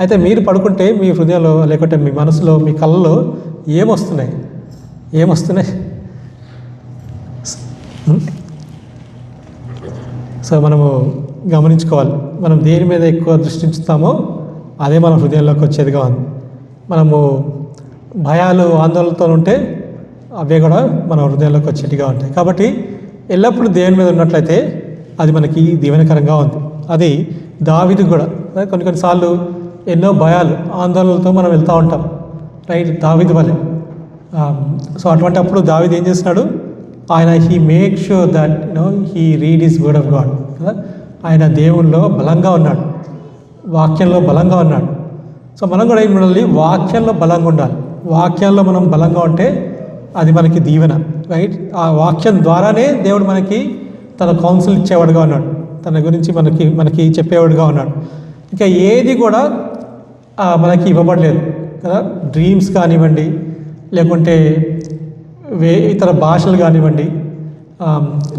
అయితే మీరు పడుకుంటే మీ హృదయంలో లేకుంటే మీ మనసులో మీ కళ్ళలో ఏమొస్తున్నాయి? సో మనము గమనించుకోవాలి, మనం దేని మీద ఎక్కువ దృష్టి ఉంచుతామో అదే మన హృదయంలోకి వచ్చేదిగా ఉంది. మనము భయాలు ఆందోళనతో ఉంటే అవే కూడా మన హృదయంలోకి వచ్చేటిగా ఉంటాయి. కాబట్టి ఎల్లప్పుడూ దేవుని మీద ఉన్నట్లయితే అది మనకి దీవెనకరంగా ఉంది. అది దావీదు కూడా కొన్నిసార్లు ఎన్నో భయాలు ఆందోళనలతో మనం వెళ్తూ ఉంటాం రైట్, దావీదు వలె. సో అటువంటి అప్పుడు దావీదు ఏం చేస్తున్నాడు? ఆయన he make sure that he read his word of God. ఆయన దేవుల్లో బలంగా ఉన్నాడు, వాక్యంలో బలంగా ఉన్నాడు. సో మనం కూడా ఏం ఉండాలి? వాక్యంలో బలంగా ఉండాలి. వాక్యంలో మనం బలంగా ఉంటే అది మనకి దీవెన. రైట్. ఆ వాక్యం ద్వారానే దేవుడు మనకి తన కౌన్సిల్ ఇచ్చేవాడుగా ఉన్నాడు, తన గురించి మనకి చెప్పేవాడుగా ఉన్నాడు. ఇంకా ఏది కూడా మనకి ఇవ్వబడలేదు కదా. డ్రీమ్స్ కానివ్వండి, లేకుంటే ఇతర భాషలు కానివ్వండి,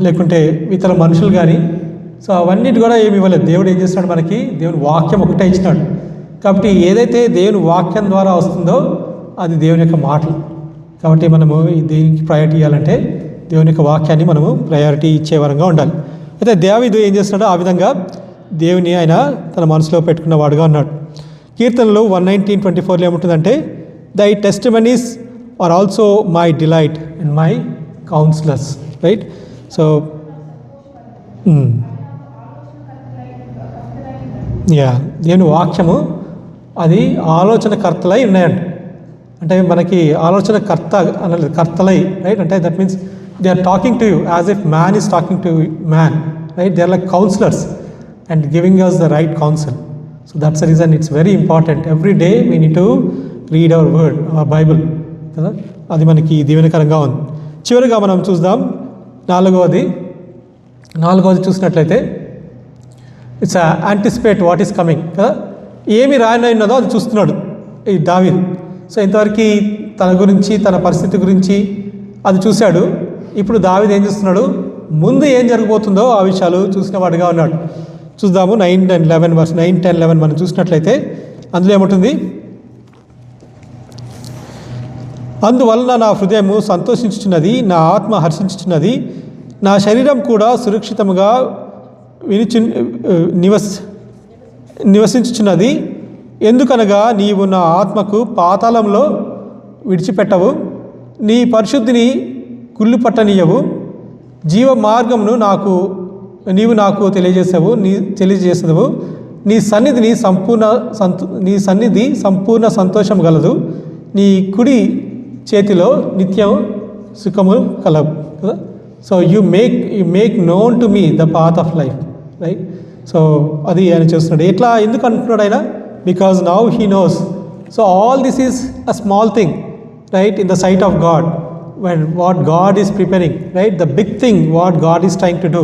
లేకుంటే ఇతర మనుషులు కానీ, సో అవన్నిటి కూడా ఏమి ఇవ్వలేదు. దేవుడు ఏం చేస్తున్నాడు, మనకి దేవుని వాక్యం ఒకటే ఇచ్చినాడు. కాబట్టి ఏదైతే దేవుని వాక్యం ద్వారా వస్తుందో అది దేవుని యొక్క మాటలు. కాబట్టి మనము దీనికి ప్రయారిటీ ఇవ్వాలంటే దేవుని యొక్క వాక్యాన్ని మనము ప్రయారిటీ ఇచ్చే వరంగా ఉండాలి. అయితే దావీదు ఏం చేస్తున్నాడో ఆ విధంగా దేవుని ఆయన తన మనసులో పెట్టుకున్నవాడుగా ఉన్నాడు. కీర్తనలు 119:24 ఏముంటుందంటే, thy testimonies are also my delight and my counsellors, right. So దేవుని వాక్యము అది ఆలోచనకర్తలై ఉన్నాయంట. అంటే మనకి ఆలోచనకర్త అనలేదు, కర్తలై, రైట్. అంటే that means they are talking to you as if man is talking to man, right. They are like counsellors and giving us the right counsel. So that's the reason it's very important. Every day we need to read our word, our Bible, కదా. అది మనకి దీవెనకరంగా ఉంది. చివరిగా మనం చూద్దాం నాలుగవది చూసినట్లయితే it's anticipate what is coming కదా. ఏమి రాయనన్నదో అది చూస్తున్నాడు ఈ దావీదు. సో ఇంతవరకు తన గురించి, తన పరిస్థితి గురించి అది చూశాడు. ఇప్పుడు దావీదు ఏం చేస్తున్నాడు, ముందు ఏం జరగబోతుందో ఆ విషయాలు చూసిన వాడిగా ఉన్నాడు. చూద్దాము 9 and 11 verse 9, 10, 11 మనం చూసినట్లయితే అందులో ఏముంటుంది, అందువలన నా హృదయము సంతోషించుచున్నది, నా ఆత్మ హర్షించుచున్నది, నా శరీరం కూడా సురక్షితముగా నివసించుచున్నది. ఎందుకనగా నీవు నా ఆత్మకు పాతాళంలో విడిచిపెట్టవు, నీ పరిశుద్ధిని కుళ్ళు పట్టనీయవు, జీవ మార్గమును నీవు నాకు తెలియజేసేవు. నీ సన్నిధి సంపూర్ణ సంతోషం గలదు, నీ కుడి చేతిలో నిత్యం సుఖము కలవు కదా. So you make known to me the path of life, right. So అది ఆయన చేస్తున్నాడు. ఎట్లా, ఎందుకు అంటున్నాడు ఆయన, because now he knows. So all this is a small thing, right, in the sight of God. when what God is preparing, right, the big thing what God is trying to do,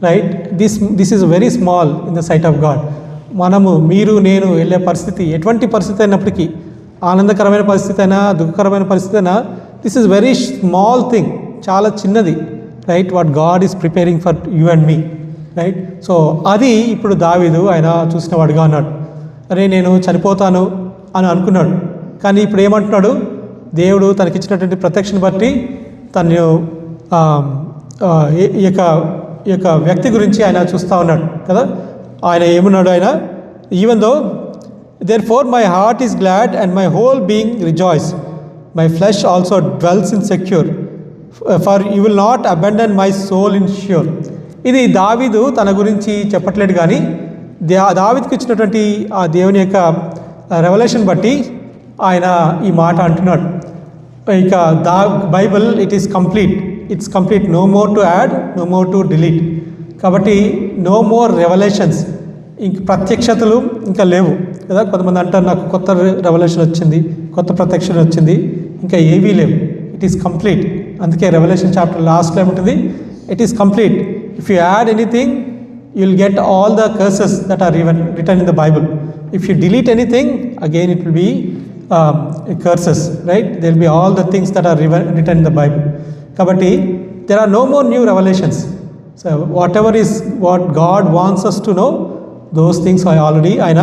right, this is very small in the sight of God. మనము మీరు నేను వెళ్ళే పరిస్థితి ఎటువంటి పరిస్థితి అయినప్పటికీ, ఆనందకరమైన పరిస్థితి అయినా దుఃఖకరమైన పరిస్థితి అయినా, this is very small thing, చాలా చిన్నది, right, what God is preparing for you and me, right. So అది ఇప్పుడు దావీదు ఆయన చూసిన వాడిగా ఉన్నాడు. అరే నేను చనిపోతాను అని అనుకున్నాడు, కానీ ఇప్పుడు ఏమంటున్నాడు, దేవుడు తనకిచ్చినటువంటి ప్రత్యక్షను బట్టి తను ఈ యొక్క వ్యక్తి గురించి ఆయన చూస్తూ ఉన్నాడు కదా. ఆయన ఏమన్నాడు, ఆయన even though therefore my heart is glad and my whole being rejoice, my flesh also dwells in secure, for you will not abandon my soul in Sheol. ఇది దావీదు తన గురించి చెప్పట్లేదు, కానీ దావీదుకి ఇచ్చినటువంటి ఆ దేవుని యొక్క రెవల్యూషన్ బట్టి ఆయన ఈ మాట అంటున్నాడు. ఇక Bible it's complete, no more to add, no more to delete. కాబట్టి నో మోర్ రెవల్యూషన్స్, ఇంక ప్రత్యక్షతలు ఇంకా లేవు కదా. కొంతమంది అంటారు నాకు కొత్త రెవల్యూషన్ వచ్చింది, కొత్త ప్రత్యక్షణ వచ్చింది, ఇంకా ఏవీ లేవు. It is complete. అందుకే రెవల్యూషన్ చాప్టర్ లాస్ట్లో ఏముంటుంది, it is complete. If you add anything you will get all the curses that are written in the Bible. If you delete anything, again it will be curses, right. There will be all the things that are written in the Bible. Kabatti there are no more new revelations. So whatever is what God wants us to know, those things are already ఆయన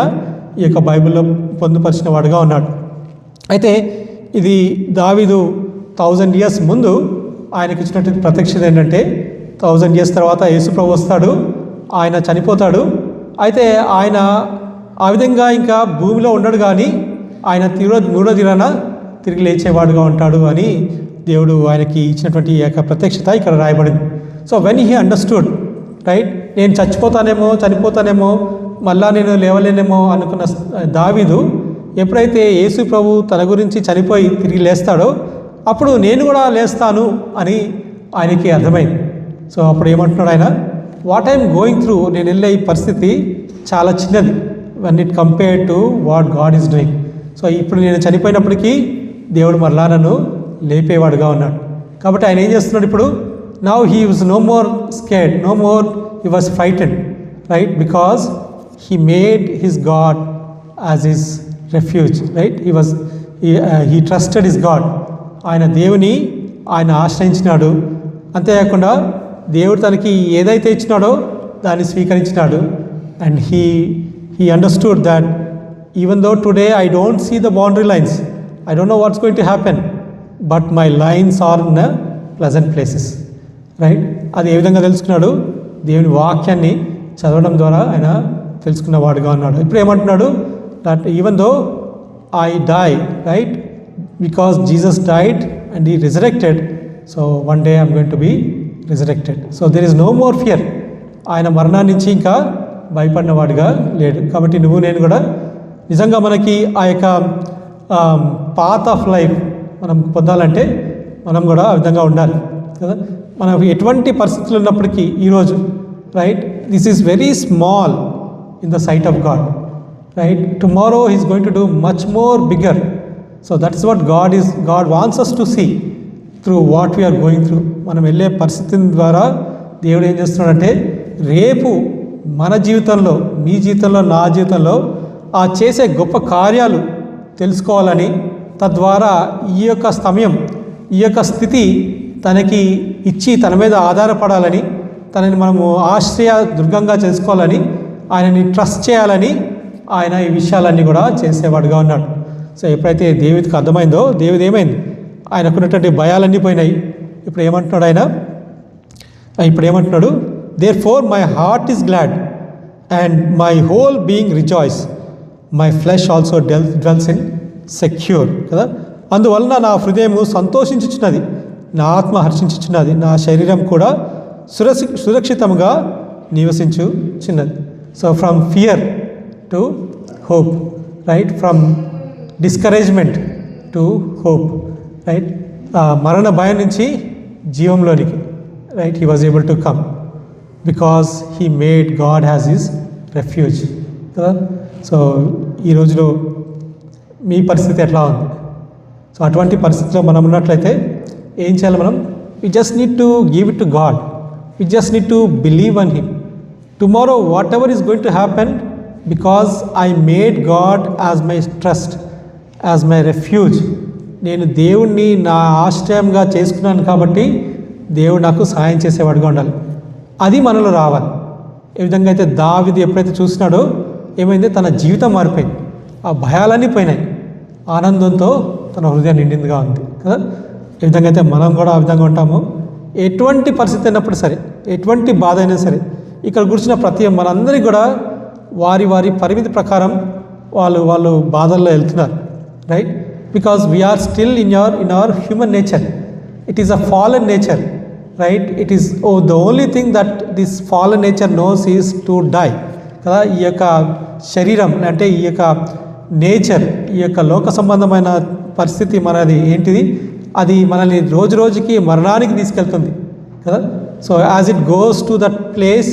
ఈ యొక్క బైబిల్లో పొందుపరిచిన వాడుగా ఉన్నాడు. అయితే ఇది దావీదు 1000 years ముందు ఆయనకి ఇచ్చినటువంటి ప్రత్యక్షత ఏంటంటే, 1000 years తర్వాత యేసు ప్రభు వస్తాడు, ఆయన చనిపోతాడు. అయితే ఆయన ఆ విధంగా ఇంకా భూమిలో ఉండడు, కానీ ఆయన మూడో దినాన తిరిగి లేచేవాడుగా ఉంటాడు అని దేవుడు ఆయనకి ఇచ్చినటువంటి ఈ యొక్క ప్రత్యక్షత ఇక్కడ రాయబడింది. So when he understood, right, నేను చనిపోతానేమో మళ్ళా నేను లేవలేనేమో అనుకున్న దావీదు ఎప్పుడైతే యేసు ప్రభు తన గురించి చనిపోయి తిరిగి లేస్తాడో అప్పుడు నేను కూడా లేస్తాను అని ఆయనకి అర్థమైంది. సో అప్పుడు ఏమంటున్నాడు ఆయన, వాట్ ఐఎమ్ గోయింగ్ త్రూ, నేను వెళ్ళే ఈ పరిస్థితి చాలా చిన్నది when it compared to what God is doing. So ఇప్పుడు నేను చనిపోయినప్పటికీ దేవుడు మరలా నన్ను లేపేవాడుగా ఉన్నాడు. కాబట్టి ఆయన ఏం చేస్తున్నాడు ఇప్పుడు? Now he was no more scared, no more he was frightened, right? Because he made his God as his refuge, right? He trusted his God. ఆయన దేవుని ఆయన ఆశ్రయించినాడు. అంతేకాకుండా దేవుడు తనకి ఏదైతే ఇచ్చినాడో దాన్ని స్వీకరించినాడు. And he understood that even though today I don't see the boundary lines, I don't know what's going to happen, but my lines are in a pleasant places, right? అది ఏ విధంగా తెలుసుకున్నాడు? దేవుని వాక్యాన్ని చదవడం ద్వారా ఆయన తెలుసుకున్నవాడుగా ఉన్నాడు. ఇప్పుడు ఏమంటున్నాడు? That even though I die, right? Because Jesus died and he resurrected, so one day I'm going to be resurrected. So there is no more fear. ఆయన మరణాన్ని నుంచి ఇంకా భయపడినవాడుగా లేడు. కాబట్టి నువ్వు నేను కూడా నిజంగా మనకి ఆ యొక్క పాత్ ఆఫ్ లైఫ్ మనం పొందాలంటే మనం కూడా ఆ విధంగా ఉండాలి కదా. మనకు ఎటువంటి పరిస్థితులు ఉన్నప్పటికీ ఈరోజు, right, this is very small in the sight of God, right? Tomorrow he is going to do much more bigger. So that is what God wants us to see through what we're going through. మనం వెళ్ళే పరిస్థితి ద్వారా దేవుడు ఏం చేస్తున్నాడంటే రేపు మన జీవితంలో, మీ జీవితంలో, నా జీవితంలో ఆ చేసే గొప్ప కార్యాలు తెలుసుకోవాలని, తద్వారా ఈ యొక్క సమయం, ఈ యొక్క స్థితి తనకి ఇచ్చి తన మీద ఆధారపడాలని, తనని మనము ఆశ్రయ దుర్గంగా చేసుకోవాలని, ఆయనని ట్రస్ట్ చేయాలని ఆయన ఈ విషయాలన్నీ కూడా చేసేవాడుగా ఉన్నాడు. సో ఎప్పుడైతే దేవుడికి అర్థమైందో, దేవుడు ఏమైంది? ఆయనకున్నటువంటి భయాలన్నీ పోయినాయి. ఇప్పుడు ఏమంటున్నాడు? Therefore my heart is glad and my whole being rejoices, my flesh also dwells in secure కదా. అందువలన నా హృదయము సంతోషించుచున్నది, నా ఆత్మ హర్షించుచున్నది, నా శరీరం కూడా సురక్షితంగా నివసించుచున్నది. So from fear to hope, right? From discouragement to hope, right? మరణ భయం నుంచి జీవంలోనికి, right? He was able to come because he made God has his refuge కదా. సో ఈ రోజులో మీ పరిస్థితి ఎట్లా ఉంది? సో అటువంటి పరిస్థితిలో మనం ఉన్నట్లయితే ఏం చేయాలి మనం? We just need to give it to God, we just need to believe on him. Tomorrow whatever is going to happen, because I made God as my trust, as my refuge. నేను దేవుణ్ణి నా ఆశ్రయంగా చేసుకున్నాను కాబట్టి దేవుడు నాకు సహాయం చేసేవాడుగా ఉండాలి. అది మనలో రావాలి. ఏ విధంగా అయితే దావీదు ఎప్పుడైతే చూసినాడో ఏమైంది? తన జీవితం మారిపోయింది, ఆ భయాలన్నీ పోయినాయి, ఆనందంతో తన హృదయం నిండిందిగా ఉంది కదా. ఏ విధంగా అయితే మనం కూడా ఆ విధంగా ఉంటామో, ఎటువంటి పరిస్థితి అయినప్పుడు సరే, ఎటువంటి బాధ అయినా సరే, ఇక్కడ కూర్చున్న ప్రతి మనందరికీ కూడా వారి వారి పరిమితి ప్రకారం వాళ్ళు బాధల్లో వెళ్తున్నారు, right? Because we're still in our human nature. It is a fallen nature, right? It is the only thing that this fallen nature knows is to die కదా. ఈ యొక్క శరీరం అంటే ఈ యొక్క నేచర్, ఈ యొక్క లోక సంబంధమైన పరిస్థితి మనది ఏంటిది? అది మనల్ని రోజు రోజుకి మరణానికి తీసుకెళ్తుంది కదా. So as it goes to that place,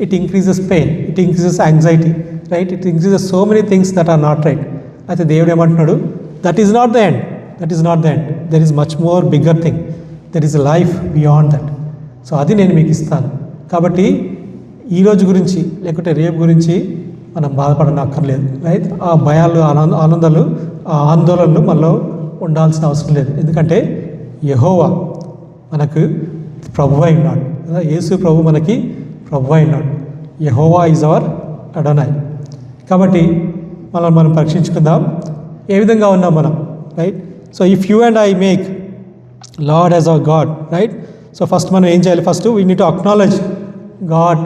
it increases pain, it increases anxiety, right? It increases so many things that are not right. అయితే దేవుడు ఏమంటున్నాడు? That is not the end, that is not the end. There is much more bigger thing, there is life beyond that. So అది నేను మీకు ఇస్తాను. కాబట్టి ఈరోజు గురించి లేకుంటే రేపు గురించి మనం బాధపడనక్కర్లేదు, రైట్? ఆ భయాలు, ఆనందాలు, ఆ ఆందోళనలు మనలో ఉండాల్సిన అవసరం లేదు. ఎందుకంటే యెహోవా మనకు ప్రభు అయి ఉన్నాడు కదా. యేసు ప్రభు మనకి ప్రభు అయి ఉన్నాడు. యెహోవా ఈజ్ అవర్ అడోనై. కాబట్టి మనం పరీక్షించుకుందాం ఏ విధంగా ఉన్నాం మనం, right? So if you and I make lord as our God, right? So first మనం ఏం చేయాలి? First we need to acknowledge God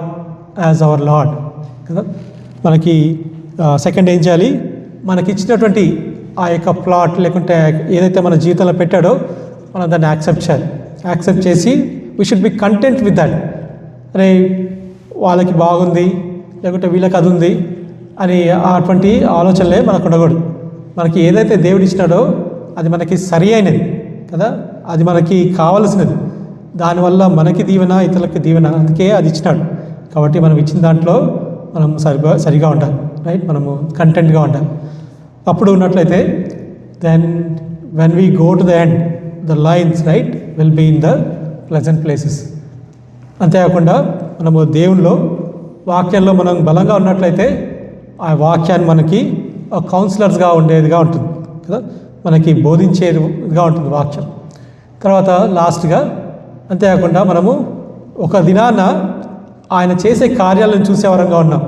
as our Lord కదా. మనకి సెకండ్ ఏం చేయాలి? మనకి ఇచ్చినటువంటి ఆ యొక్క ప్లాట్ లేకుంటే ఏదైతే మన జీవితంలో పెట్టాడో మనం దాన్ని యాక్సెప్ట్ చేయాలి. యాక్సెప్ట్ చేసి we should be content with that. అరే వాళ్ళకి బాగుంది లేకుంటే వీళ్ళకి అది ఉంది అని అటువంటి ఆలోచనలే మనకు ఉండకూడదు. మనకి ఏదైతే దేవుడు ఇచ్చినాడో అది మనకి సరి అయినది కదా, అది మనకి కావలసినది, దానివల్ల మనకి దీవెన, ఇతరులకి దీవెన, అందుకే అది ఇచ్చినాడు. కాబట్టి మనం ఇచ్చిన దాంట్లో మనం సరిగా ఉండాలి, రైట్? మనము కంటెంట్గా ఉండాలి. అప్పుడు ఉన్నట్లయితే then when we go to the end, the lines, right? Will be in the pleasant places. అంతేకాకుండా మనము దేవునిలో వాక్యంలో మనం బలంగా ఉన్నట్లయితే ఆ వాక్యాన్ని మనకి కౌన్సిలర్స్గా ఉండేదిగా ఉంటుంది కదా, మనకి బోధించేదిగా ఉంటుంది వాక్యం. తర్వాత లాస్ట్గా అంతేకాకుండా మనము ఒక దినాన ఆయన చేసే కార్యాలను చూసేవరంగా ఉన్నాం.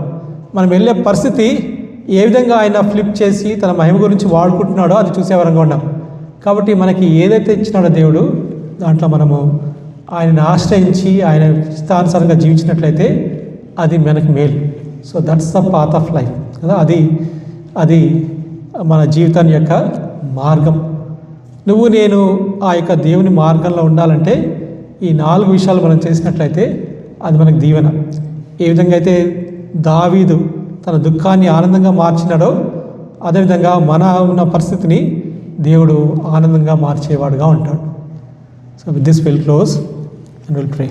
మనం వెళ్ళే పరిస్థితి ఏ విధంగా ఆయన ఫ్లిప్ చేసి తన మహిమ గురించి వాడుకుంటున్నాడో అది చూసేవరంగా ఉన్నాం. కాబట్టి మనకి ఏదైతే ఇచ్చినాడో దేవుడు దాంట్లో మనము ఆయనను ఆశ్రయించి ఆయన ఇష్టానుసారంగా జీవించినట్లయితే అది మనకి మేలు. So that's the path of life కదా, అది మన జీవితాన్ని యొక్క మార్గం. నువ్వు నేను ఆ యొక్క దేవుని మార్గంలో ఉండాలంటే ఈ 4 విషయాలు మనం చేసినట్లయితే అది మనకు దీవెన. ఏ విధంగా అయితే దావీదు తన దుఃఖాన్ని ఆనందంగా మార్చినాడో అదేవిధంగా మన ఉన్న పరిస్థితిని దేవుడు ఆనందంగా మార్చేవాడుగా ఉంటాడు. So with this will close and will pray.